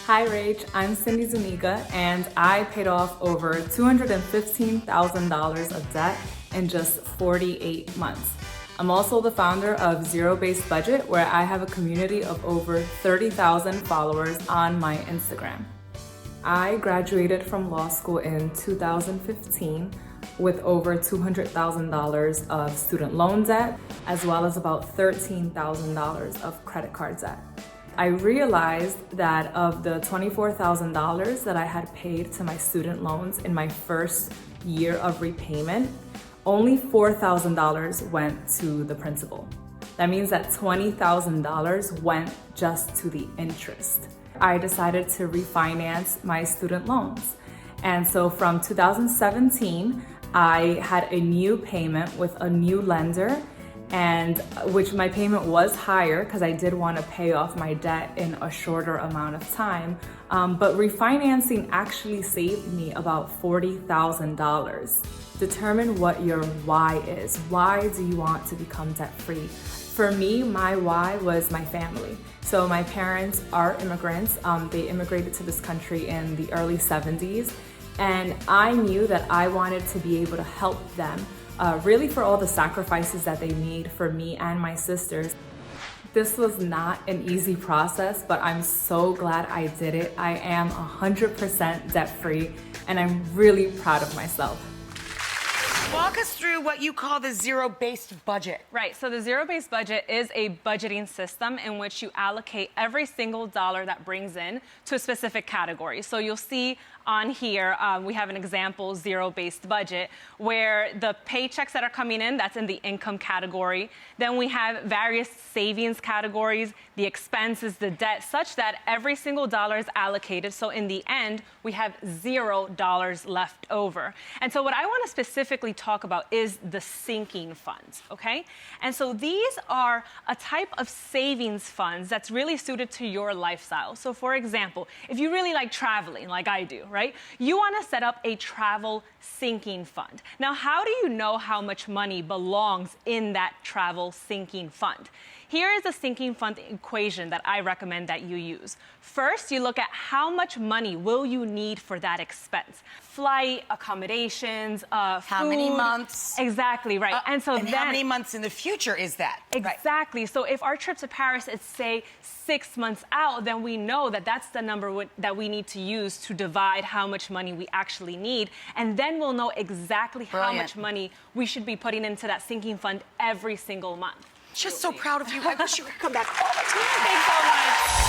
Hi Rach, I'm Cindy Zuniga, and I paid off over $215,000 of debt in just 48 months. I'm also the founder of Zero-Based Budget, where I have a community of over 30,000 followers on my Instagram. I graduated from law school in 2015 with over $200,000 of student loan debt, as well as about $13,000 of credit card debt. I realized that of the $24,000 that I had paid to my student loans in my first year of repayment, only $4,000 went to the principal. That means that $20,000 went just to the interest. I decided to refinance my student loans. And so from 2017, I had a new payment with a new lender, and which my payment was higher because I did want to pay off my debt in a shorter amount of time. But refinancing actually saved me about $40,000. Determine what your why is. Why do you want to become debt-free? For me, my why was my family. So my parents are immigrants. They immigrated to this country in the early 70s. And I knew that I wanted to be able to help them really for all the sacrifices that they made for me and my sisters. This was not an easy process, but I'm so glad I did it. I am 100% debt-free, and I'm really proud of myself. Walk us through what you call the zero-based budget. Right, so the zero-based budget is a budgeting system in which you allocate every single dollar that brings in to a specific category. So you'll see on here, we have an example zero-based budget where the paychecks that are coming in, that's in the income category. Then we have various savings categories, the expenses, the debt, such that every single dollar is allocated. So in the end, we have $0 left over. And so what I want to specifically talk about is the sinking funds, okay? And so these are a type of savings funds that's really suited to your lifestyle. So for example, if you really like traveling, like I do, right? You want to set up a travel sinking fund. Now, how do you know how much money belongs in that travel sinking fund? Here is a sinking fund equation that I recommend that you use. First, you look at how much money will you need for that expense. Flight, accommodations, How many food. months? Exactly, right. And then, how many months in the future is that? Exactly. So if our trip to Paris is, say, 6 months out, then we know that that's the number that we need to use to divide how much money we actually need. And then we'll know exactly how much money we should be putting into that sinking fund every single month. Just so proud of you. I wish you could come back all the time. Thanks so much.